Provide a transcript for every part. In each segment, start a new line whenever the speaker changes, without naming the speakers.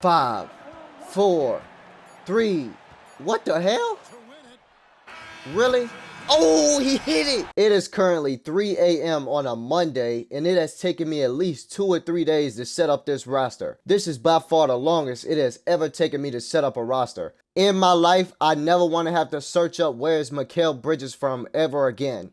5, 4, 3. What the hell? Really? Oh, he hit it! It is currently 3 a.m. on a Monday, and it has taken me at least 2 or 3 days to set up this roster. This is by far the longest it has ever taken me to set up a roster. In my life, I never want to have to search up where is Mikal Bridges from ever again.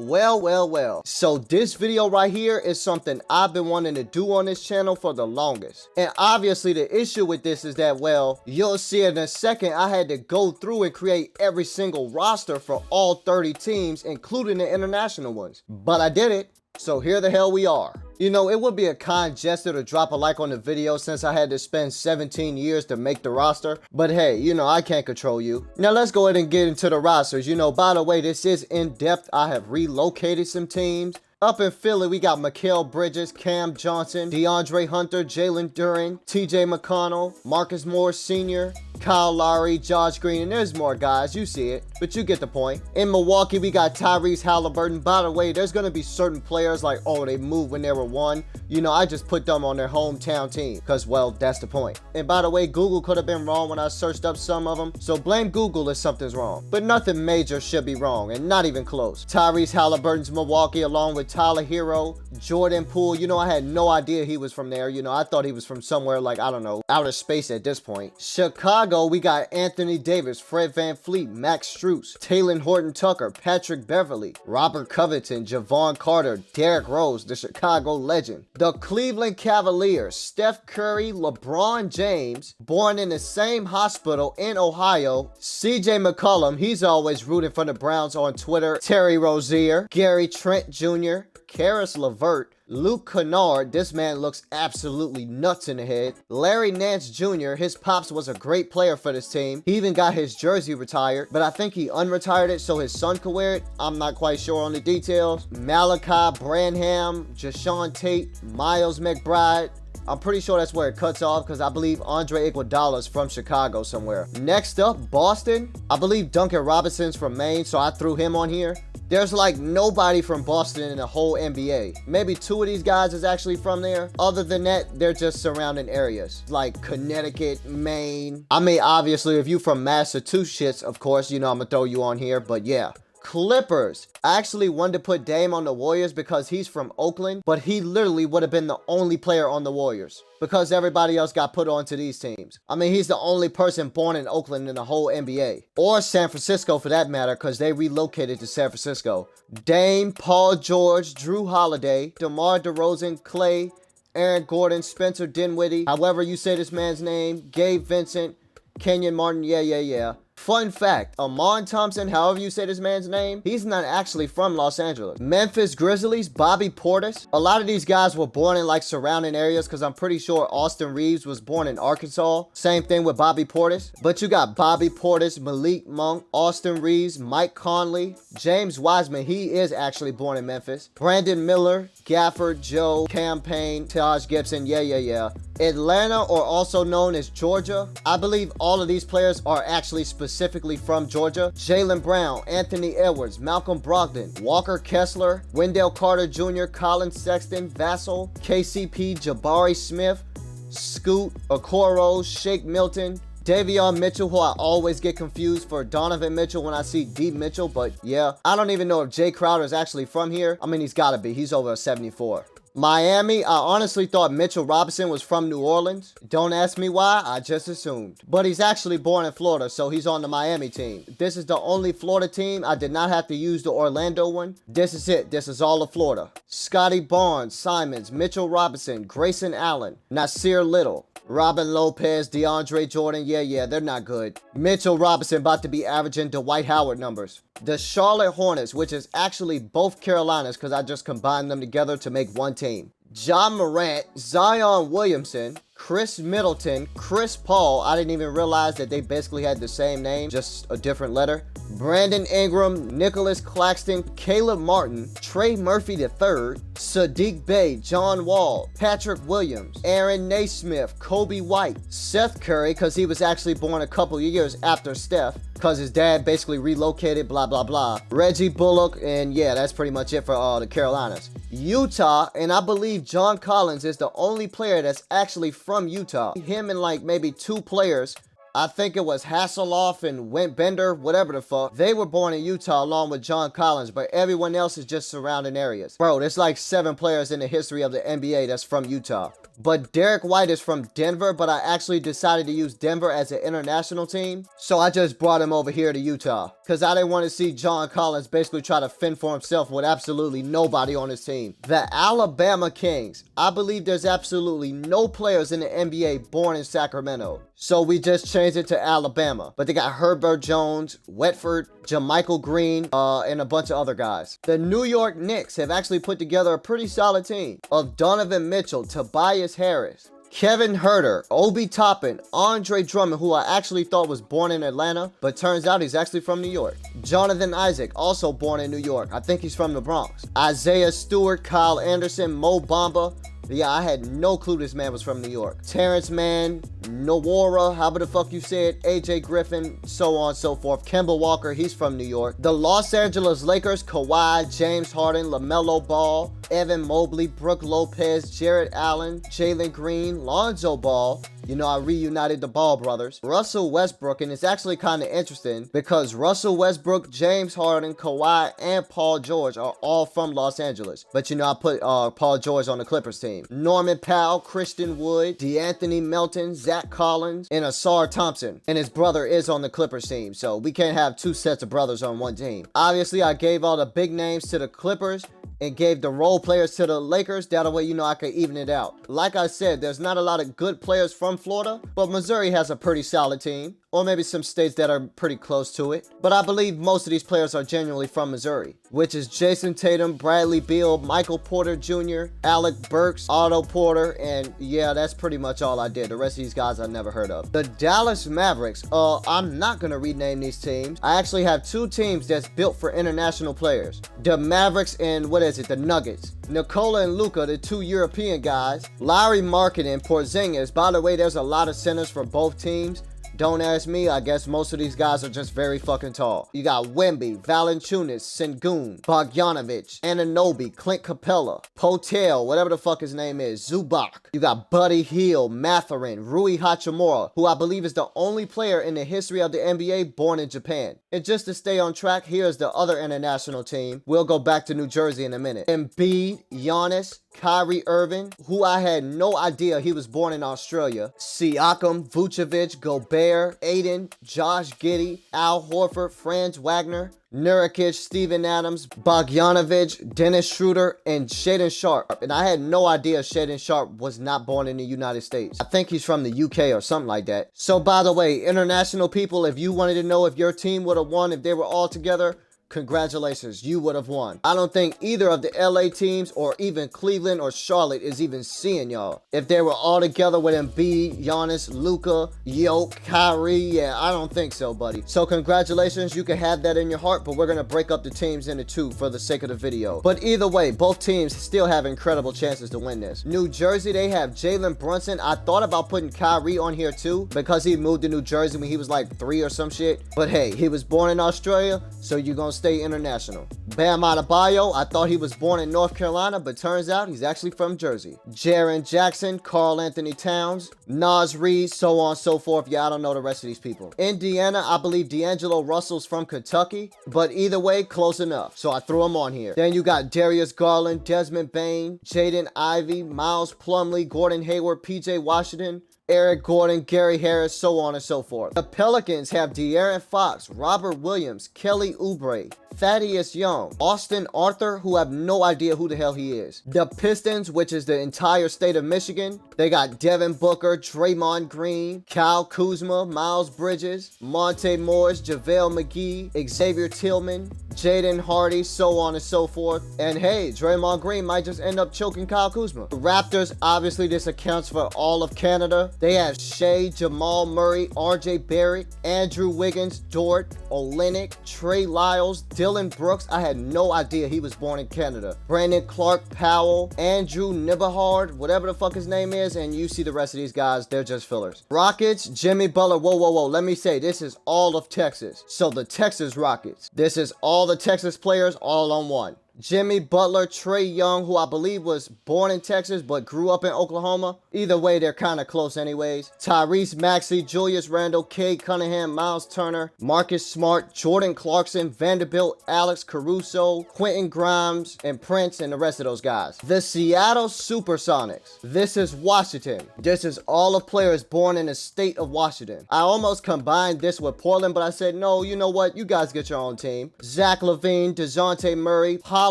Well. So this video right here is something I've been wanting to do on this channel for the longest. And obviously the issue with this is that, well, you'll see in a second, I had to go through and create every single roster for all 30 teams, including the international ones. But I did it. So here the hell we are. You know, it would be a kind gesture to drop a like on the video since I had to spend 17 years to make the roster. But hey, you know, I can't control you. Now let's go ahead and get into the rosters. You know, by the way, this is in depth. I have relocated some teams. Up in Philly, we got Mikal Bridges, Cam Johnson, DeAndre Hunter, Jalen Duren, TJ McConnell, Marcus Morris Sr., Kyle Lowry, Josh Green, and there's more guys. You see it, but you get the point. In Milwaukee, we got Tyrese Halliburton. By the way, there's going to be certain players like, oh, they moved when they were 1. You know, I just put them on their hometown team because, well, that's the point. And by the way, Google could have been wrong when I searched up some of them. So blame Google if something's wrong. But nothing major should be wrong, and not even close. Tyrese Halliburton's Milwaukee along with Tyler Hero, Jordan Poole. You know, I had no idea he was from there. You know, I thought he was from somewhere like, I don't know, outer space at this point. Chicago, we got Anthony Davis, Fred VanVleet, Max Strus, Taylor Horton-Tucker, Patrick Beverly, Robert Covington, Javon Carter, Derrick Rose, the Chicago legend. The Cleveland Cavaliers, Steph Curry, LeBron James, born in the same hospital in Ohio, CJ McCollum, he's always rooting for the Browns on Twitter, Terry Rozier, Gary Trent Jr., Karis LeVert, Luke Kennard, this man looks absolutely nuts in the head. Larry Nance Jr., his pops was a great player for this team. He even got his jersey retired, but I think he unretired it so his son could wear it. I'm not quite sure on the details. Malachi Branham, Jashawn Tate, Miles McBride. I'm pretty sure that's where it cuts off because I believe Andre Iguodala is from Chicago somewhere. Next up, Boston. I believe Duncan Robinson's from Maine, so I threw him on here. There's like nobody from Boston in the whole NBA. Maybe 2 of these guys is actually from there. Other than that, they're just surrounding areas like Connecticut, Maine. I mean, obviously, if you from Massachusetts, of course, you know I'm gonna throw you on here, but yeah. Clippers. I actually wanted to put Dame on the Warriors because he's from Oakland, but he literally would have been the only player on the Warriors because everybody else got put onto these teams. I mean, he's the only person born in Oakland in the whole NBA, or San Francisco for that matter, because they relocated to San Francisco. Dame, Paul George, Drew Holiday, DeMar DeRozan, Clay, Aaron Gordon, Spencer Dinwiddie, however you say this man's name, Gabe Vincent, Kenyon Martin, yeah. Fun fact, Amon Thompson, however you say this man's name, he's not actually from Los Angeles. Memphis Grizzlies, Bobby Portis. A lot of these guys were born in like surrounding areas because I'm pretty sure Austin Reeves was born in Arkansas. Same thing with Bobby Portis. But you got Bobby Portis, Malik Monk, Austin Reeves, Mike Conley, James Wiseman, he is actually born in Memphis. Brandon Miller, Gafford, Joe, Campaign, Taj Gibson, yeah. Atlanta, or also known as Georgia. I believe all of these players are actually specifically from Georgia. Jaylen Brown, Anthony Edwards, Malcolm Brogdon, Walker Kessler, Wendell Carter Jr., Colin Sexton, Vassell, KCP, Jabari Smith, Scoot, Okoro, Shake Milton, Davion Mitchell, who I always get confused for Donovan Mitchell when I see D Mitchell, but yeah. I don't even know if Jay Crowder is actually from here. I mean, he's gotta be. He's over 74. Miami, I honestly thought Mitchell Robinson was from New Orleans. Don't ask me why, I just assumed. But he's actually born in Florida, so he's on the Miami team. This is the only Florida team. I did not have to use the Orlando one. This is it. This is all of Florida. Scotty Barnes, Simons, Mitchell Robinson, Grayson Allen, Nasir Little, Robin Lopez, DeAndre Jordan, yeah, they're not good. Mitchell Robinson about to be averaging Dwight Howard numbers. The Charlotte Hornets, which is actually both Carolinas because I just combined them together to make one team. John Morant, Zion Williamson, Chris Middleton, Chris Paul. I didn't even realize that they basically had the same name, just a different letter. Brandon Ingram, Nicholas Claxton, Caleb Martin, Trey Murphy III, Sadiq Bey, John Wall, Patrick Williams, Aaron Naismith, Kobe White, Seth Curry, because he was actually born a couple years after Steph, because his dad basically relocated, blah, blah, blah. Reggie Bullock, and yeah, that's pretty much it for the Carolinas. Utah, and I believe John Collins is the only player that's actually from Utah. Him and like maybe 2 players, I think it was Hasselhoff and Bender, whatever the fuck. They were born in Utah along with John Collins, but everyone else is just surrounding areas. Bro, there's like 7 players in the history of the NBA that's from Utah. But Derek White is from Denver, but I actually decided to use Denver as an international team. So I just brought him over here to Utah, because I didn't want to see John Collins basically try to fend for himself with absolutely nobody on his team. The Alabama Kings. I believe there's absolutely no players in the NBA born in Sacramento. So we just changed it to Alabama. But they got Herbert Jones, Wetford, JaMychal Green, and a bunch of other guys. The New York Knicks have actually put together a pretty solid team of Donovan Mitchell, Tobias Harris, Kevin Huerter, Obi Toppin, Andre Drummond, who I actually thought was born in Atlanta, but turns out he's actually from New York. Jonathan Isaac, also born in New York. I think he's from the Bronx. Isaiah Stewart, Kyle Anderson, Mo Bamba. Yeah, I had no clue this man was from New York. Terrence Mann, Nowara, however the fuck you say it, AJ Griffin, so on and so forth. Kemba Walker, he's from New York. The Los Angeles Lakers, Kawhi, James Harden, LaMelo Ball, Evan Mobley, Brooke Lopez, Jarrett Allen, Jalen Green, Lonzo Ball. You know, I reunited the Ball brothers. Russell Westbrook, and it's actually kind of interesting because Russell Westbrook, James Harden, Kawhi, and Paul George are all from Los Angeles. But you know, I put Paul George on the Clippers team. Norman Powell, Christian Wood, DeAnthony Melton, Zach Collins, and Asar Thompson. And his brother is on the Clippers team, so we can't have 2 sets of brothers on one team. Obviously, I gave all the big names to the Clippers and gave the role players to the Lakers. That way, you know, I could even it out. Like I said, there's not a lot of good players from Florida, but Missouri has a pretty solid team. Or maybe some states that are pretty close to it. But I believe most of these players are genuinely from Missouri, which is Jason Tatum, Bradley Beal, Michael Porter Jr., Alec Burks, Otto Porter, and yeah, that's pretty much all I did. The rest of these guys I never heard of. The Dallas Mavericks, I'm not gonna rename these teams. I actually have 2 teams that's built for international players. The Mavericks and the Nuggets. Nikola and Luka, the 2 European guys. Larry Markkanen and Porzingis. By the way, there's a lot of centers for both teams. Don't ask me, I guess most of these guys are just very fucking tall. You got Wemby, Valanciunas, Sengun, Bogdanovic, Anunoby, Clint Capella, Potel, whatever the fuck his name is, Zubac. You got Buddy Hield, Mathurin, Rui Hachimura, who I believe is the only player in the history of the NBA born in Japan. And just to stay on track, here's the other international team. We'll go back to New Jersey in a minute. Embiid, Giannis, Kyrie Irving, who I had no idea he was born in Australia. Siakam, Vucevic, Gobert, Aiden, Josh Giddey, Al Horford, Franz Wagner, Nurkic, Steven Adams, Bogdanovic, Dennis Schroeder, and Shaedon Sharpe. And I had no idea Shaedon Sharpe was not born in the United States. I think he's from the UK or something like that. So by the way, international people, if you wanted to know if your team would have won if they were all together, congratulations, you would have won. I don't think either of the LA teams or even Cleveland or Charlotte is even seeing y'all. If they were all together with Embiid, Giannis, Luka, Jokic, Kyrie, yeah, I don't think so, buddy. So congratulations, you can have that in your heart, but we're gonna break up the teams into 2 for the sake of the video. But either way, both teams still have incredible chances to win this. New Jersey, they have Jalen Brunson. I thought about putting Kyrie on here too because he moved to New Jersey when he was like 3 or some shit. But hey, he was born in Australia, so you're gonna stay international. Bam Adebayo, I thought he was born in North Carolina, but turns out he's actually from Jersey. Jaren Jackson, Karl Anthony Towns, Nas Reed, so on and so forth. Yeah, I don't know the rest of these people. Indiana, I believe D'Angelo Russell's from Kentucky, but either way, close enough. So I threw him on here. Then you got Darius Garland, Desmond Bane, Jaden Ivey, Miles Plumlee, Gordon Hayward, PJ Washington, Eric Gordon, Gary Harris, so on and so forth. The Pelicans have De'Aaron Fox, Robert Williams, Kelly Oubre, Thaddeus Young, Austin Arthur, who I have no idea who the hell he is. The Pistons, which is the entire state of Michigan, they got Devin Booker, Draymond Green, Kyle Kuzma, Miles Bridges, Monte Morris, JaVale McGee, Xavier Tillman, Jaden Hardy, so on and so forth. And hey, Draymond Green might just end up choking Kyle Kuzma. The Raptors, obviously this accounts for all of Canada. They have Shea, Jamal Murray, RJ Barrett, Andrew Wiggins, Dort, Olynyk, Trey Lyles, Dylan Brooks. I had no idea he was born in Canada. Brandon Clark Powell, Andrew Nembhard, whatever the fuck his name is, and you see the rest of these guys, they're just fillers. Rockets, Jimmy Butler. Whoa. Let me say, this is all of Texas. So the Texas Rockets. This is all the Texas players all on one. Jimmy Butler, Trae Young, who I believe was born in Texas but grew up in Oklahoma. Either way, they're kind of close anyways. Tyrese Maxey, Julius Randle, Cade Cunningham, Miles Turner, Marcus Smart, Jordan Clarkson, Vanderbilt, Alex Caruso, Quentin Grimes, and Prince, and the rest of those guys. The Seattle Supersonics. This is Washington. This is all of players born in the state of Washington. I almost combined this with Portland, but I said, no, you know what? You guys get your own team. Zach LaVine, DeJounte Murray, Paolo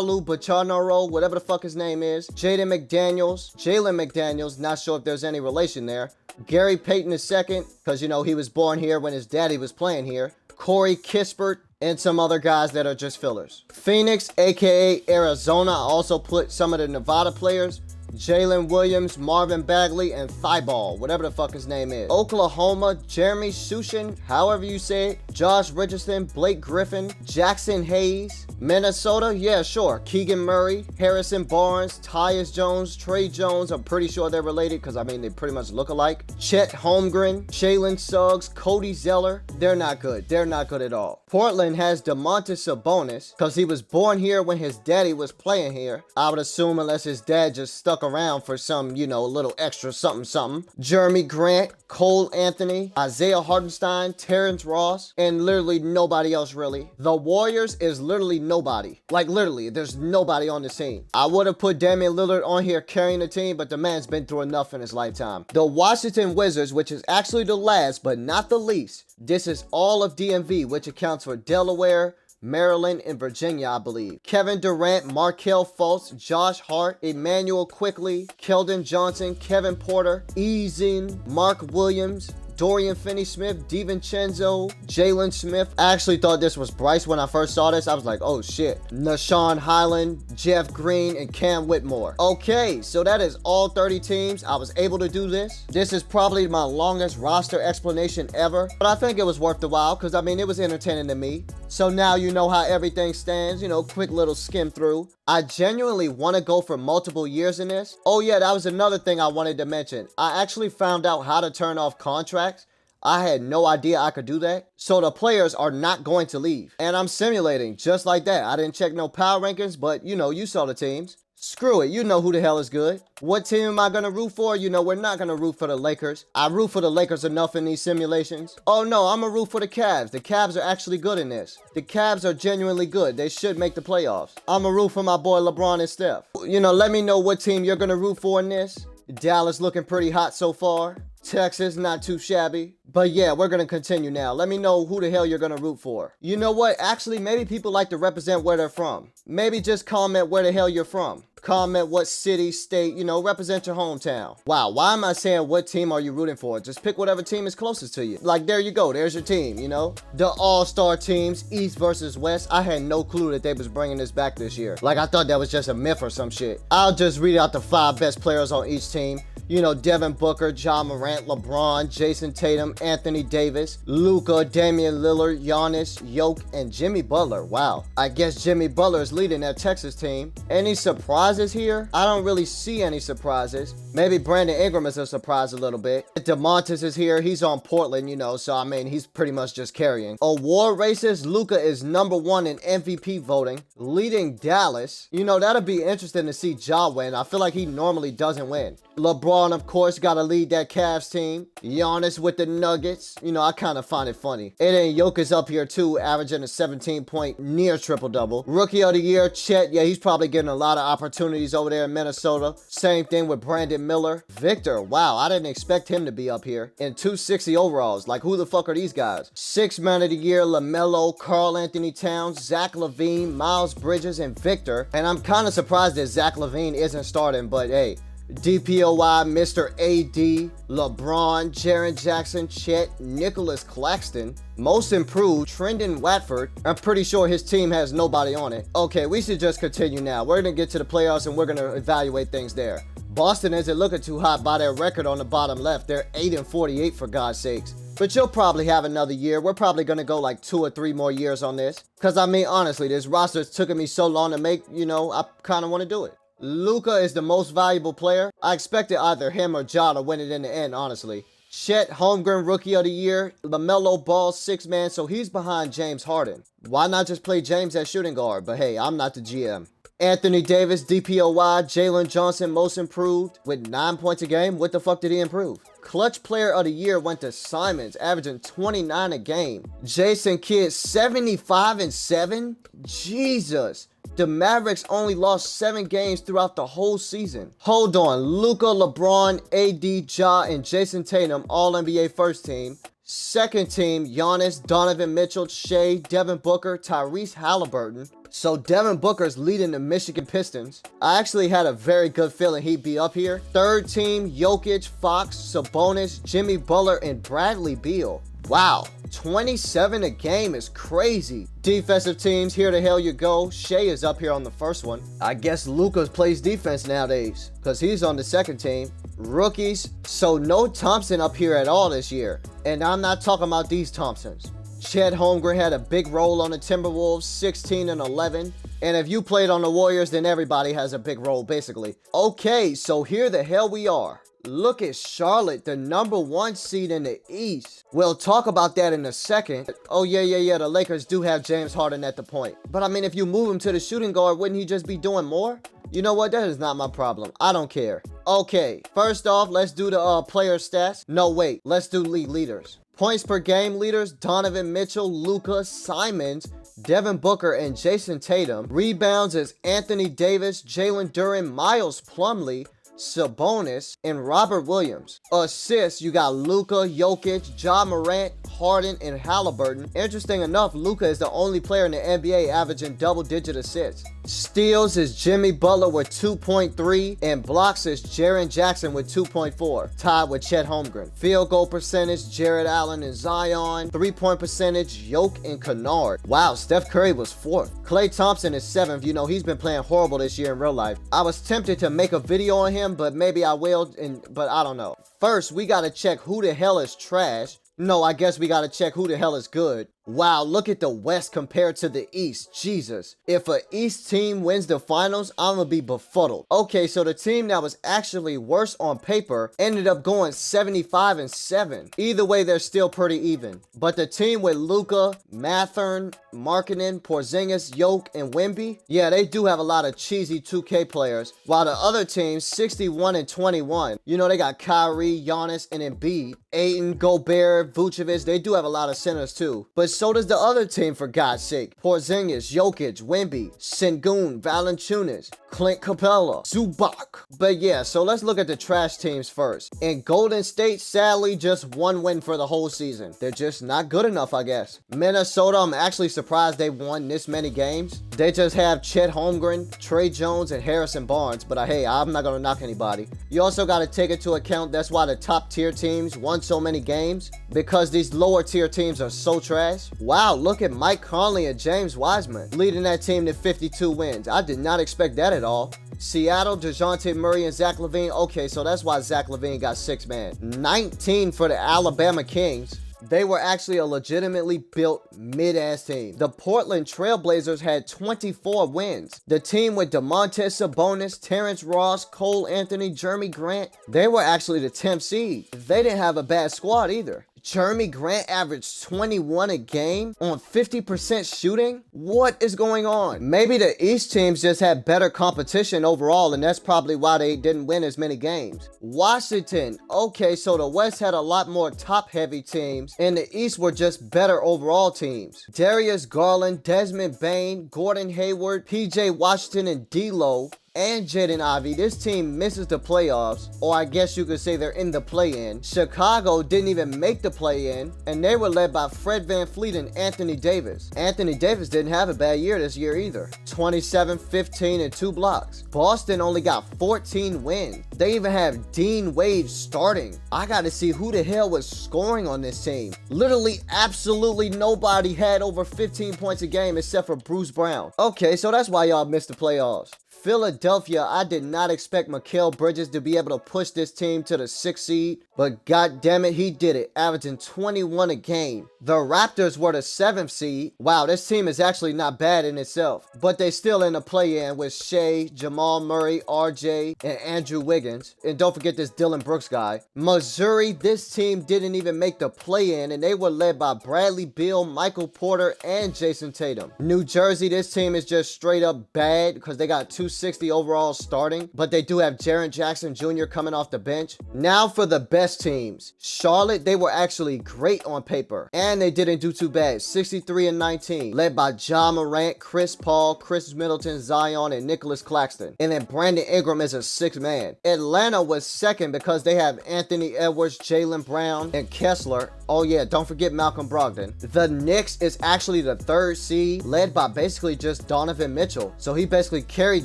Bachanaro, whatever the fuck his name is, Jalen McDaniels, not sure if there's any relation there, Gary Payton II, because, you know, he was born here when his daddy was playing here, Corey Kispert, and some other guys that are just fillers. Phoenix, aka Arizona, I also put some of the Nevada players, Jalen Williams, Marvin Bagley, and Thibault, whatever the fuck his name is. Oklahoma, Jeremy Sushin, however you say it, Josh Richardson, Blake Griffin, Jackson Hayes. Minnesota, yeah, sure, Keegan Murray, Harrison Barnes, Tyus Jones, Trey Jones, I'm pretty sure they're related because, I mean, they pretty much look alike. Chet Holmgren, Jalen Suggs, Cody Zeller, they're not good. They're not good at all. Portland has Domantas Sabonis because he was born here when his daddy was playing here. I would assume unless his dad just stuck around for some, you know, little extra something. Jeremy Grant, Cole Anthony, Isaiah Hartenstein, Terrence Ross, and literally nobody else really. The Warriors is literally nobody. Like literally, there's nobody on the team. I would have put Damian Lillard on here carrying the team, but the man's been through enough in his lifetime. The Washington Wizards, which is actually the last but not the least. This is all of DMV, which accounts for Delaware, Maryland, and Virginia, I believe. Kevin Durant, Markelle Fultz, Josh Hart, Emmanuel Quickley, Keldon Johnson, Kevin Porter, Ezin, Mark Williams, Dorian Finney-Smith, DiVincenzo, Jalen Smith. I actually thought this was Bryce when I first saw this. I was like, oh shit. Nashawn Highland, Jeff Green, and Cam Whitmore. Okay, so that is all 30 teams. I was able to do this. This is probably my longest roster explanation ever, but I think it was worth the while because, I mean, it was entertaining to me. So now you know how everything stands, you know, quick little skim through. I genuinely want to go for multiple years in this. Oh yeah, that was another thing I wanted to mention. I actually found out how to turn off contracts. I had no idea I could do that. So the players are not going to leave. And I'm simulating just like that. I didn't check no power rankings, but you know, you saw the teams. Screw it, you know who the hell is good. What team am I going to root for? You know, we're not going to root for the Lakers. I root for the Lakers enough in these simulations. Oh no, I'm going to root for the Cavs. The Cavs are actually good in this. The Cavs are genuinely good. They should make the playoffs. I'm going to root for my boy LeBron and Steph. You know, let me know what team you're going to root for in this. Dallas looking pretty hot so far. Texas, not too shabby. But yeah, we're going to continue now. Let me know who the hell you're going to root for. You know what? Actually, maybe people like to represent where they're from. Maybe just comment where the hell you're from. Comment what city, state, you know, represent your hometown. Wow, why am I saying what team are you rooting for? Just pick whatever team is closest to you. Like, there you go. There's your team, you know? The all-star teams, East versus West. I had no clue that they was bringing this back this year. Like, I thought that was just a myth or some shit. I'll just read out the 5 best players on each team. You know, Devin Booker, Ja Morant, LeBron, Jason Tatum, Anthony Davis, Luka, Damian Lillard, Giannis, Jokic, and Jimmy Butler. Wow. I guess Jimmy Butler is leading that Texas team. Any surprises here? I don't really see any surprises. Maybe Brandon Ingram is a surprise a little bit. DeMontis is here. He's on Portland, you know, so I mean, he's pretty much just carrying. Award races, Luka is #1 in MVP voting, leading Dallas. You know, that'll be interesting to see Ja win. I feel like he normally doesn't win. LeBron, of course, got to lead that Cavs team. Giannis with the Nuggets. You know, I kind of find it funny. And then Jokic up here, too, averaging a 17-point near triple-double. Rookie of the year, Chet. Yeah, he's probably getting a lot of opportunities over there in Minnesota. Same thing with Brandon Miller. Victor, wow, I didn't expect him to be up here. In 260 overalls. Like, who the fuck are these guys? 6th man of the year, LaMelo, Karl Anthony Towns, Zach LaVine, Miles Bridges, and Victor. And I'm kind of surprised that Zach LaVine isn't starting, but hey, DPOY, Mr. AD, LeBron, Jaren Jackson, Chet, Nicholas Claxton. Most improved, Trendon Watford. I'm pretty sure his team has nobody on it. Okay, we should just continue now. We're going to get to the playoffs and we're going to evaluate things there. Boston isn't looking too hot by their record on the bottom left. They're 8-48 for God's sakes. But you'll probably have another year. We're probably going to go like 2 or 3 more years on this. Because I mean, honestly, this roster's taken me so long to make, I kind of want to do it. Luka is the most valuable player. I expected either him or Ja to win it in the end, honestly. Chet, Holmgren Rookie of the Year. LaMelo Ball, 6-man, so he's behind James Harden. Why not just play James at shooting guard? But hey, I'm not the GM. Anthony Davis, DPOY, Jalen Johnson, most improved with 9 points a game. What the fuck did he improve? Clutch Player of the Year went to Simons, averaging 29 a game. Jason Kidd, 75-7? Jesus. The Mavericks only lost 7 games throughout the whole season. Hold on, Luka, LeBron, AD, Ja, and Jason Tatum, all NBA first team. Second team, Giannis, Donovan Mitchell, Shea, Devin Booker, Tyrese Halliburton. So Devin Booker's leading the Michigan Pistons. I actually had a very good feeling he'd be up here. Third team, Jokic, Fox, Sabonis, Jimmy Butler, and Bradley Beal. Wow, 27 a game is crazy. Defensive teams, here the hell you go. Shea is up here on the first one. I guess Luka plays defense nowadays because he's on the second team. Rookies, so no Thompson up here at all this year. And I'm not talking about these Thompsons. Chet Holmgren had a big role on the Timberwolves, 16-11. And if you played on the Warriors, then everybody has a big role, basically. Okay, so here the hell we are. Look at Charlotte, the #1 seed in the East. We'll talk about that in a second. Oh, yeah, the Lakers do have James Harden at the point. But I mean, if you move him to the shooting guard, wouldn't he just be doing more? You know what? That is not my problem. I don't care. Okay, first off, let's do the player stats. No, wait, let's do league leaders. Points per game leaders, Donovan Mitchell, Luka, Simons, Devin Booker, and Jason Tatum. Rebounds is Anthony Davis, Jalen Duren, Miles Plumlee, Sabonis, and Robert Williams. Assists, you got Luka, Jokic, Ja Morant, Harden, and Halliburton. Interesting enough, Luka is the only player in the NBA averaging double-digit assists. Steals is Jimmy Butler with 2.3, and blocks is Jaren Jackson with 2.4, tied with Chet Holmgren. Field goal percentage, Jared Allen and Zion. 3-point percentage, Yoke and Kennard. Wow, Steph Curry was 4th. Klay Thompson is 7th. You know, he's been playing horrible this year in real life. I was tempted to make a video on him, but maybe I will, but I don't know. First, we gotta check who the hell is trash. No, I guess we gotta check who the hell is good. Wow, look at the West compared to the East. Jesus. If an East team wins the finals, I'm gonna be befuddled. Okay, so the team that was actually worse on paper ended up going 75-7. Either way, they're still pretty even. But the team with Luka, Mathern, Markkanen, Porzingis, Yoke, and Wemby, yeah, they do have a lot of cheesy 2K players. While the other teams, 61-21. You know, they got Kyrie, Giannis, and Embiid. Ayton, Gobert, Vucevic, they do have a lot of centers too. But so does the other team, for God's sake. Porzingis, Jokic, Wemby, Sengun, Valanciunas, Clint Capella, Zubac. But yeah, so let's look at the trash teams first. And Golden State, sadly, just 1 win for the whole season. They're just not good enough, I guess. Minnesota, I'm actually surprised they won this many games. They just have Chet Holmgren, Trey Jones, and Harrison Barnes. But hey, I'm not gonna knock anybody. You also gotta take into account that's why the top tier teams won so many games, because these lower tier teams are so trash. Wow, look at Mike Conley and James Wiseman leading that team to 52 wins. I did not expect that at all. Seattle, DeJounte Murray and Zach LaVine. Okay, so that's why Zach LaVine got 6-man. 19 for the Alabama Kings. They were actually a legitimately built mid-ass team. The Portland Trailblazers had 24 wins. The team with DeMontis Sabonis, Terrence Ross, Cole Anthony, Jeremy Grant, they were actually the 10th seed. They didn't have a bad squad either. Jeremy Grant averaged 21 a game on 50% shooting? What is going on? Maybe the East teams just had better competition overall, and that's probably why they didn't win as many games. Washington. Okay, so the West had a lot more top-heavy teams, and the East were just better overall teams. Darius Garland, Desmond Bane, Gordon Hayward, PJ Washington, and D'Lo. and Jaden Ivey, this team misses the playoffs, or I guess you could say they're in the play-in. Chicago didn't even make the play-in, and they were led by Fred VanVleet and Anthony Davis. Anthony Davis didn't have a bad year this year either. 27, 15, and 2 blocks. Boston only got 14 wins. They even have Dean Wade starting. I gotta see who the hell was scoring on this team. Literally absolutely nobody had over 15 points a game except for Bruce Brown. Okay, so that's why y'all missed the playoffs. Philadelphia, I did not expect Mikal Bridges to be able to push this team to the 6th seed, but god damn it, he did it, averaging 21 a game. The Raptors were the 7th seed. Wow, this team is actually not bad in itself, but they still in the play-in with Shea, Jamal Murray, RJ, and Andrew Wiggins. And don't forget this Dylan Brooks guy. Missouri, this team didn't even make the play-in, and they were led by Bradley Beal, Michael Porter, and Jason Tatum. New Jersey, this team is just straight up bad because they got 260 overall starting, but they do have Jaren Jackson Jr. coming off the bench. Now for the best teams. Charlotte, they were actually great on paper, and they didn't do too bad. 63 and 19, led by Ja Morant, Chris Paul, Chris Middleton, Zion, and Nicholas Claxton. And then Brandon Ingram is a 6th man. Atlanta was 2nd because they have Anthony Edwards, Jaylen Brown, and Kessler. Oh yeah, don't forget Malcolm Brogdon. The Knicks is actually the 3rd seed, led by basically just Donovan Mitchell. So he basically carried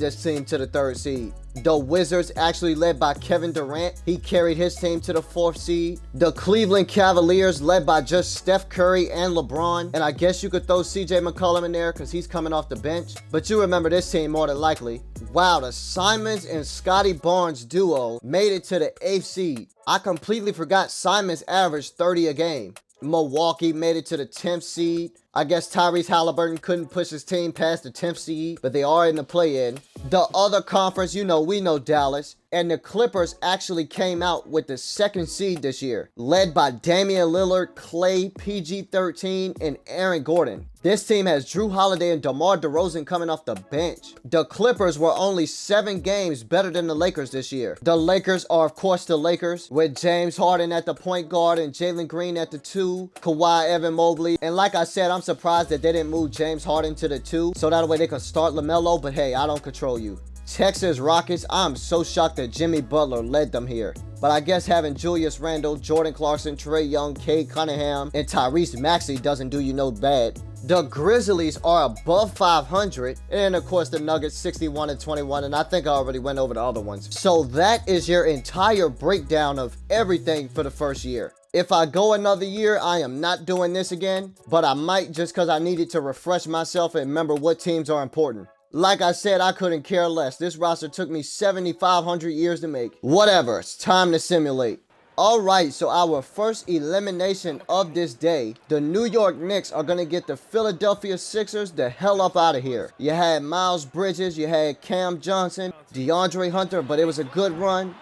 this team to the 3rd seed. The Wizards, actually led by Kevin Durant, he carried his team to the 4th seed. The Cleveland Cavaliers, led by just Steph Curry and LeBron, and I guess you could throw CJ McCollum in there because he's coming off the bench, but you remember this team more than likely. Wow, the Simons and Scotty Barnes duo made it to the 8th seed. I completely forgot Simons averaged 30 a game. Milwaukee made it to the 10th seed. I guess Tyrese Halliburton couldn't push his team past the 10th seed, but they are in the play-in. The other conference, we know Dallas. And the Clippers actually came out with the 2nd seed this year, led by Damian Lillard, Klay, PG-13, and Aaron Gordon. This team has Drew Holiday and DeMar DeRozan coming off the bench. The Clippers were only 7 games better than the Lakers this year. The Lakers are, of course, the Lakers, with James Harden at the point guard and Jalen Green at the 2, Kawhi, Evan Mobley. And like I said, I'm surprised that they didn't move James Harden to the 2, so that way they can start LaMelo, but hey, I don't control you. Texas Rockets, I'm so shocked that Jimmy Butler led them here. But I guess having Julius Randle, Jordan Clarkson, Trae Young, Cade Cunningham, and Tyrese Maxey doesn't do you no bad. The Grizzlies are above 500, and of course the Nuggets 61 and 21, and I think I already went over the other ones. So that is your entire breakdown of everything for the first year. If I go another year, I am not doing this again, but I might just because I needed to refresh myself and remember what teams are important. Like I said, I couldn't care less. This roster took me 7,500 years to make. Whatever, it's time to simulate. Alright, so our first elimination of this day, the New York Knicks are going to get the Philadelphia Sixers the hell up out of here. You had Miles Bridges, you had Cam Johnson, DeAndre Hunter, but it was a good run.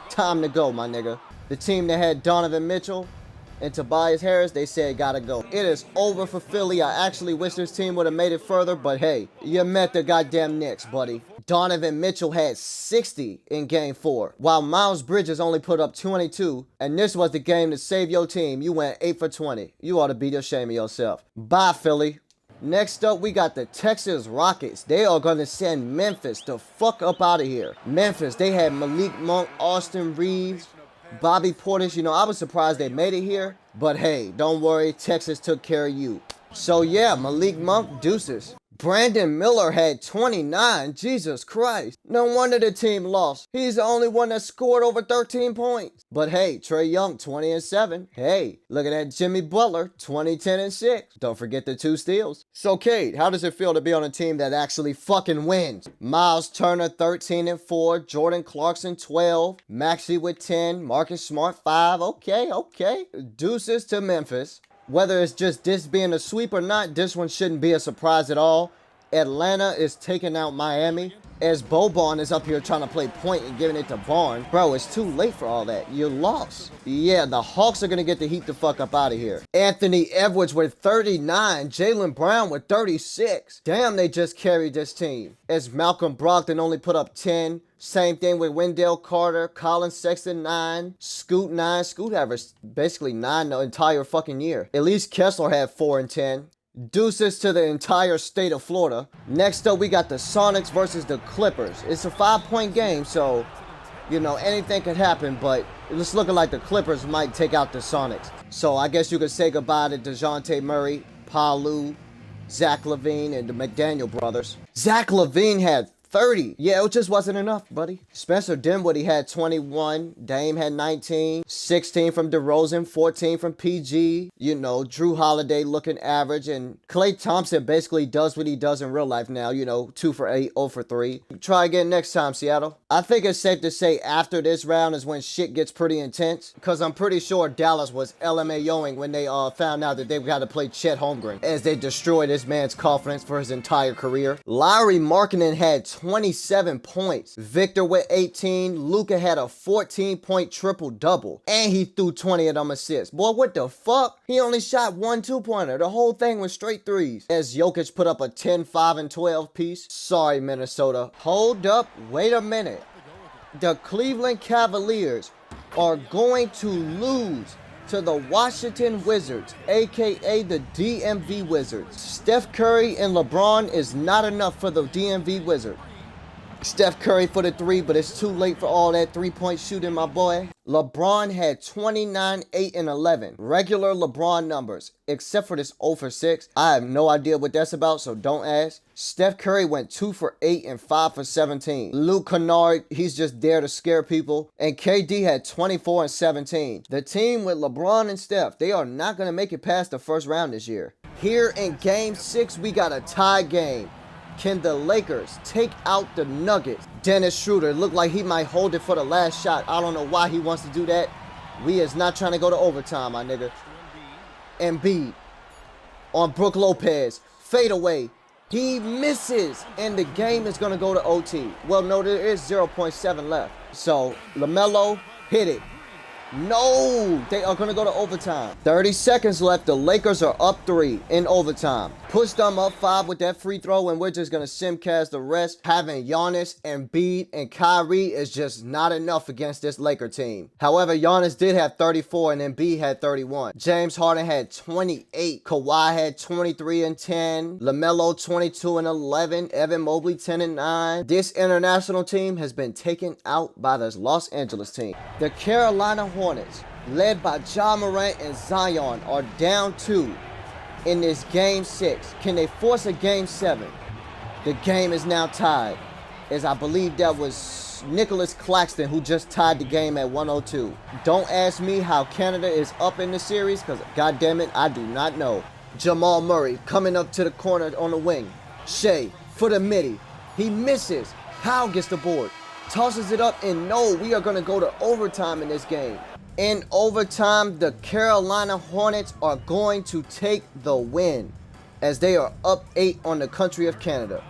Time to go, my nigga. The team that had Donovan Mitchell and Tobias Harris, they said gotta go. It is over for Philly. I actually wish this team would have made it further, but hey, you met the goddamn Knicks, buddy. Donovan Mitchell had 60 in game 4, while Miles Bridges only put up 22, and this was the game to save your team. You went 8 for 20. You ought to be ashamed of yourself. Bye, Philly. Next up, we got the Texas Rockets. They are going to send Memphis the fuck up out of here. Memphis, they had Malik Monk, Austin Reeves, Bobby Portis. I was surprised they made it here, but hey, don't worry, Texas took care of you. So yeah, Malik Monk, deuces. Brandon Miller had 29. Jesus Christ. No wonder the team lost. He's the only one that scored over 13 points. But hey, Trae Young, 20 and 7. Hey, look at that Jimmy Butler, 20, 10, and 6. Don't forget the 2 steals. So, Kate, how does it feel to be on a team that actually fucking wins? Miles Turner, 13 and 4. Jordan Clarkson, 12. Maxey with 10. Marcus Smart, 5. Okay. Deuces to Memphis. Whether it's just this being a sweep or not, this one shouldn't be a surprise at all. Atlanta is taking out Miami, as Boban is up here trying to play point and giving it to Barnes. Bro, it's too late for all that. You lost. Yeah, the Hawks are going to get the heat the fuck up out of here. Anthony Edwards with 39. Jaylen Brown with 36. Damn, they just carried this team. As Malcolm Brogdon only put up 10. Same thing with Wendell Carter, Colin Sexton 9, Scoot 9. Scoot averaged basically 9 the entire fucking year. At least Kessler had 4 and 10. Deuces to the entire state of Florida. Next up, we got the Sonics versus the Clippers. It's a 5-point game, so, you know, anything could happen, but it's looking like the Clippers might take out the Sonics. So I guess you could say goodbye to DeJounte Murray, Palu, Zach LaVine, and the McDaniel brothers. Zach LaVine had 30. Yeah, it just wasn't enough, buddy. Spencer Dinwiddie had 21. Dame had 19. 16 from DeRozan. 14 from PG. You know, Drew Holiday looking average. And Klay Thompson basically does what he does in real life now. You know, 2 for 8, 0 for 3. Try again next time, Seattle. I think it's safe to say after this round is when shit gets pretty intense. Because I'm pretty sure Dallas was LMAOing when they found out that they've got to play Chet Holmgren, as they destroyed this man's confidence for his entire career. Lauri Markkanen had 27 points. Victor with 18. Luka had a 14-point triple-double. And he threw 20 of them assists. Boy, what the fuck? He only shot 1 2-pointer. The whole thing was straight threes. As Jokic put up a 10, 5, and 12 piece. Sorry, Minnesota. Hold up. Wait a minute. The Cleveland Cavaliers are going to lose to the Washington Wizards, aka the DMV Wizards. Steph Curry and LeBron is not enough for the DMV Wizards. Steph Curry for the 3, but it's too late for all that 3-point shooting, my boy. LeBron had 29, 8, and 11. Regular LeBron numbers, except for this 0 for 6. I have no idea what that's about, so don't ask. Steph Curry went 2 for 8 and 5 for 17. Luke Kennard, he's just there to scare people. And KD had 24 and 17. The team with LeBron and Steph, they are not going to make it past the first round this year. Here in Game 6, we got a tie game. Can the Lakers take out the Nuggets? Dennis Schroeder looked like he might hold it for the last shot. I don't know why he wants to do that. We is not trying to go to overtime, my nigga. Embiid on Brook Lopez. Fade away. He misses. And the game is going to go to OT. Well, no, there is 0.7 left. So, LaMelo hit it. No, they are going to go to overtime. 30 seconds left. The Lakers are up 3 in overtime. Push them up 5 with that free throw, and we're just going to simcast the rest. Having Giannis, Embiid, and Kyrie is just not enough against this Laker team. However, Giannis did have 34, and Embiid had 31. James Harden had 28. Kawhi had 23 and 10. LaMelo 22 and 11. Evan Mobley 10 and 9. This international team has been taken out by the Los Angeles team. The Carolina Hornets, led by Ja Morant and Zion, are down 2 in this Game 6. Can they force a Game 7? The game is now tied, as I believe that was Nicholas Claxton who just tied the game at 102. Don't ask me how Canada is up in the series, because goddammit, I do not know. Jamal Murray coming up to the corner on the wing. Shea for the midi. He misses. Howe gets the board. Tosses it up, and no, we are going to go to overtime in this game. In overtime, the Carolina Hornets are going to take the win, as they are up 8 on the country of Canada.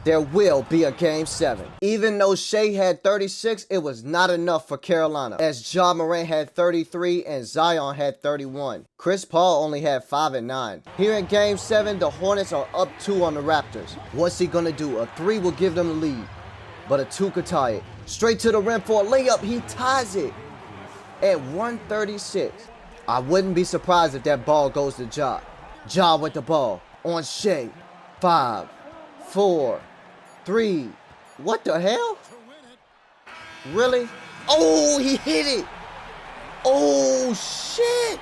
There will be a Game 7. Even though Shea had 36, it was not enough for Carolina, as Ja Morant had 33 and Zion had 31. Chris Paul only had 5 and 9. Here in Game 7, the Hornets are up 2 on the Raptors. What's he going to do? A 3 will give them the lead, but a 2 could tie it. Straight to the rim for a layup. He ties it at 136. I wouldn't be surprised if that ball goes to Ja. Ja with the ball on Shea. 5, 4, 3. What the hell? Really? Oh, he hit it. Oh, shit.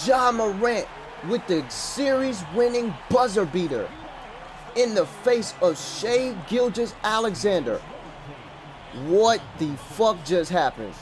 Ja Morant with the series-winning buzzer beater in the face of Shea Gilgeous-Alexander. What the fuck just happened?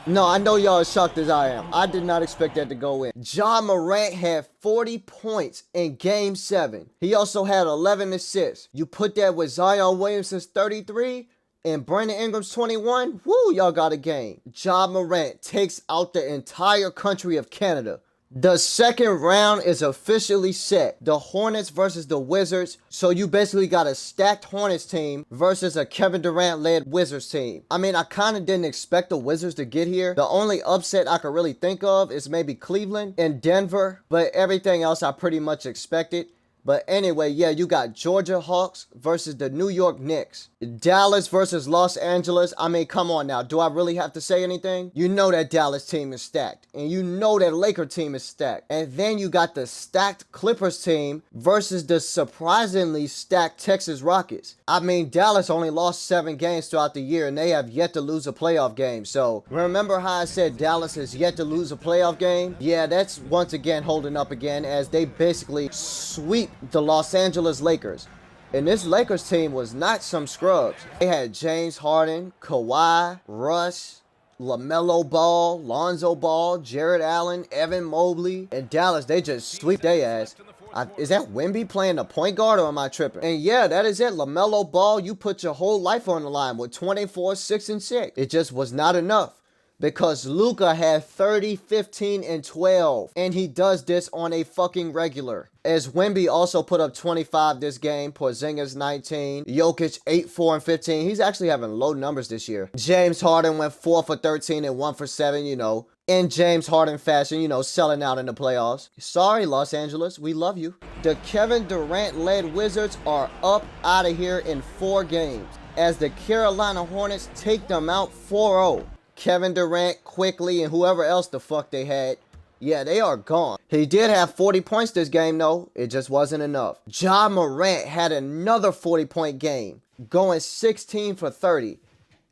No, I know y'all as shocked as I am. I did not expect that to go in. Ja Morant had 40 points in Game 7. He also had 11 assists. You put that with Zion Williamson's 33 and Brandon Ingram's 21. Woo, y'all got a game. Ja Morant takes out the entire country of Canada. The second round is officially set. The Hornets versus the Wizards. So you basically got a stacked Hornets team versus a Kevin Durant-led Wizards team. I mean, I kind of didn't expect the Wizards to get here. The only upset I could really think of is maybe Cleveland and Denver. But everything else I pretty much expected. But anyway, yeah, you got Georgia Hawks versus the New York Knicks. Dallas versus Los Angeles. I mean, come on now. Do I really have to say anything? You know that Dallas team is stacked. And you know that Laker team is stacked. And then you got the stacked Clippers team versus the surprisingly stacked Texas Rockets. I mean, Dallas only lost 7 games throughout the year, and they have yet to lose a playoff game. So remember how I said Dallas has yet to lose a playoff game? Yeah, that's once again holding up again, as they basically sweep the Los Angeles Lakers. And this Lakers team was not some scrubs. They had James Harden, Kawhi, Russ, LaMelo Ball, Lonzo Ball, Jared Allen, Evan Mobley. And Dallas, they just sweep their ass. Is that Wemby playing the point guard, or am I tripping? And yeah, that is it. LaMelo Ball, you put your whole life on the line with 24, 6, and 6. It just was not enough. Because Luka had 30, 15, and 12. And he does this on a fucking regular. As Wemby also put up 25 this game. Porzingis 19. Jokic 8, 4, and 15. He's actually having low numbers this year. James Harden went 4 for 13 and 1 for 7, you know. In James Harden fashion, you know, selling out in the playoffs. Sorry, Los Angeles. We love you. The Kevin Durant-led Wizards are up out of here in 4 games. As the Carolina Hornets take them out 4-0. Kevin Durant, Quickly, and whoever else the fuck they had, yeah, they are gone. He did have 40 points this game, though. It just wasn't enough. Ja Morant had another 40-point game, going 16 for 30.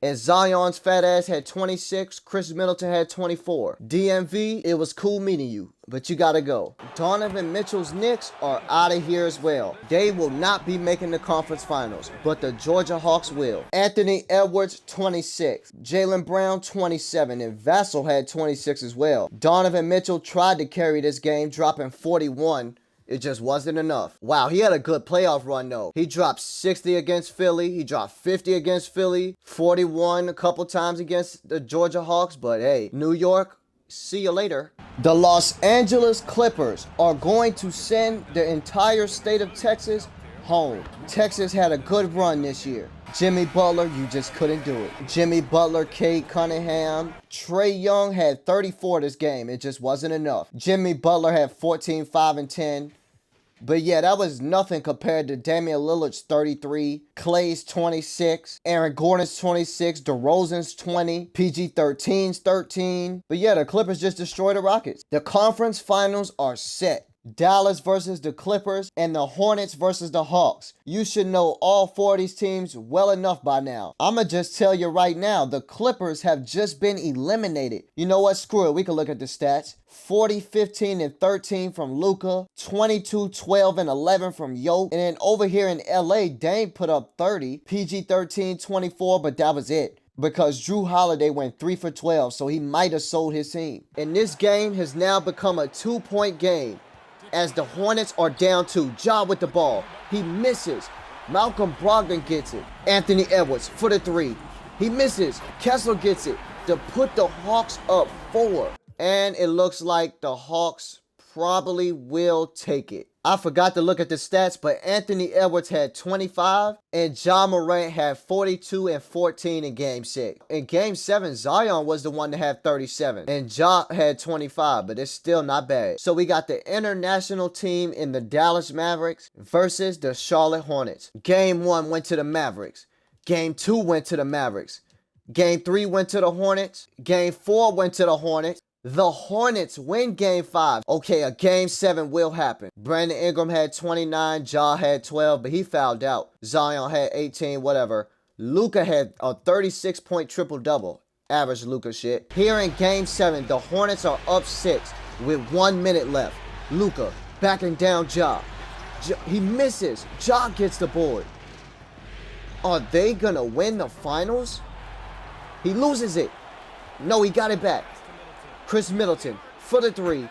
And Zion's fat ass had 26. Chris Middleton had 24. DMV, it was cool meeting you, but you gotta go. Donovan Mitchell's Knicks are out of here as well. They will not be making the conference finals, but the Georgia Hawks will. Anthony Edwards, 26. Jaylen Brown, 27. And Vassell had 26 as well. Donovan Mitchell tried to carry this game, dropping 41. It just wasn't enough. Wow, he had a good playoff run, though. He dropped 60 against Philly. He dropped 50 against Philly. 41 a couple times against the Georgia Hawks. But hey, New York, see you later. The Los Angeles Clippers are going to send the entire state of Texas home. Texas had a good run this year. Jimmy Butler, you just couldn't do it. Jimmy Butler, Cade Cunningham. Trae Young had 34 this game. It just wasn't enough. Jimmy Butler had 14, 5, and 10. But yeah, that was nothing compared to Damian Lillard's 33, Clay's 26, Aaron Gordon's 26, DeRozan's 20, PG-13's 13. But yeah, the Clippers just destroyed the Rockets. The conference finals are set. Dallas versus the Clippers and the Hornets versus the Hawks. You should know all 4 of these teams well enough by now. I'ma just tell you right now, the Clippers have just been eliminated. You know what? Screw it. We can look at the stats. 40, 15, and 13 from Luka. 22, 12, and 11 from Jokic. And then over here in LA, Dame put up 30. PG-13, 24, but that was it. Because Drew Holiday went 3 for 12, so he might have sold his team. And this game has now become a 2-point game, as the Hornets are down 2. Ja with the ball. He misses. Malcolm Brogdon gets it. Anthony Edwards for the 3. He misses. Kessler gets it to put the Hawks up 4. And it looks like the Hawks probably will take it. I forgot to look at the stats, but Anthony Edwards had 25 and Ja Morant had 42 and 14 in Game 6. In Game 7, Zion was the one to have 37 and Ja had 25, but it's still not bad. So we got the international team in the Dallas Mavericks versus the Charlotte Hornets. Game 1 went to the Mavericks. Game 2 went to the Mavericks. Game 3 went to the Hornets. Game 4 went to the Hornets. The Hornets win Game 5. Okay, a Game 7 will happen. Brandon Ingram had 29. Ja had 12, but he fouled out. Zion had 18, whatever. Luka had a 36-point triple-double. Average Luka shit. Here in Game 7, the Hornets are up 6 with 1 minute left. Luka backing down Ja. He misses. Ja gets the board. Are they gonna win the finals? He loses it. No, he got it back. Chris Middleton for the 3.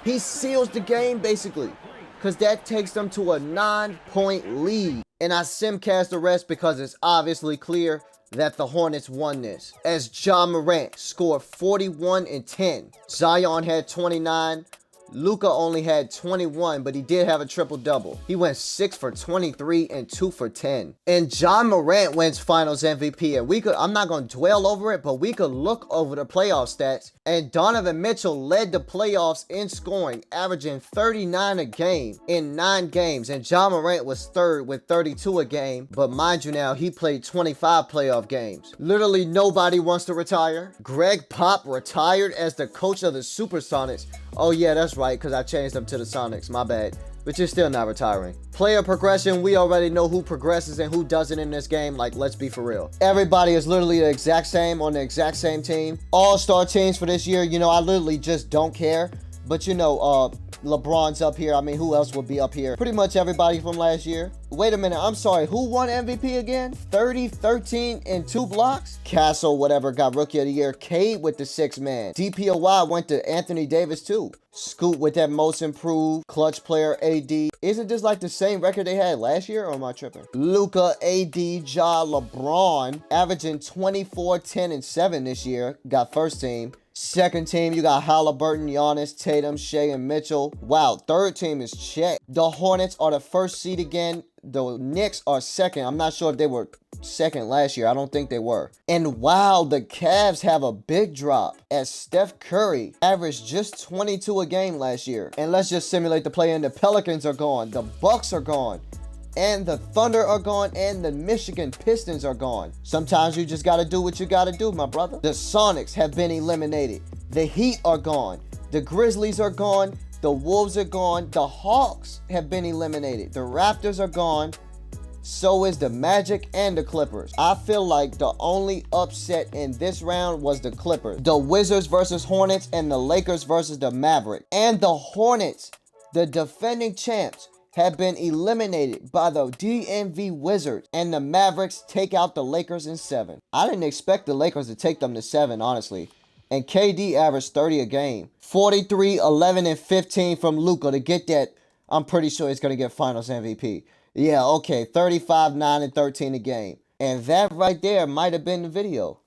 He seals the game basically, because that takes them to a 9-point lead. And I simcast the rest because it's obviously clear that the Hornets won this. As Ja Morant scored 41 and 10. Zion had 29. Luka only had 21, but he did have a triple-double. He went 6 for 23 and 2 for 10. And John Morant wins Finals MVP. And I'm not going to dwell over it, but we could look over the playoff stats. And Donovan Mitchell led the playoffs in scoring, averaging 39 a game in 9 games. And John Morant was third with 32 a game. But mind you now, he played 25 playoff games. Literally nobody wants to retire. Greg Pop retired as the coach of the Supersonics. Oh yeah, that's right, because I changed them to the Sonics. My bad. But you're still not retiring. Player progression, we already know who progresses and who doesn't in this game. Like, let's be for real. Everybody is literally the exact same on the exact same team. All-star teams for this year, you know, I literally just don't care. But, you know, LeBron's up here. I mean, who else would be up here? Pretty much everybody from last year. Wait a minute. I'm sorry. Who won MVP again? 30, 13, and 2 blocks? Castle, whatever, got Rookie of the Year. Cade with the 6th man. DPOY went to Anthony Davis, too. Scoot with that most improved. Clutch player, AD. Isn't this like the same record they had last year, or am I tripping? Luka, AD, Ja, LeBron, averaging 24, 10, and 7 this year. Got first team. Second team, you got Halliburton, Giannis, Tatum, Shea, and Mitchell. Wow, third team is Chet. The Hornets are the first seed again. The Knicks are second. I'm not sure if they were second last year. I don't think they were. And wow, the Cavs have a big drop as Steph Curry averaged just 22 a game last year. And let's just simulate the play-in. The Pelicans are gone. The Bucks are gone. And the Thunder are gone, and the Michigan Pistons are gone. Sometimes you just got to do what you got to do, my brother. The Sonics have been eliminated. The Heat are gone. The Grizzlies are gone. The Wolves are gone. The Hawks have been eliminated. The Raptors are gone. So is the Magic and the Clippers. I feel like the only upset in this round was the Clippers. The Wizards versus Hornets, and the Lakers versus the Mavericks. And the Hornets, the defending champs, have been eliminated by the DMV Wizards, and the Mavericks take out the Lakers in 7. I didn't expect the Lakers to take them to 7, honestly. And KD averaged 30 a game. 43, 11, and 15 from Luka to get that. I'm pretty sure he's going to get Finals MVP. Yeah, okay, 35, 9, and 13 a game. And that right there might have been the video.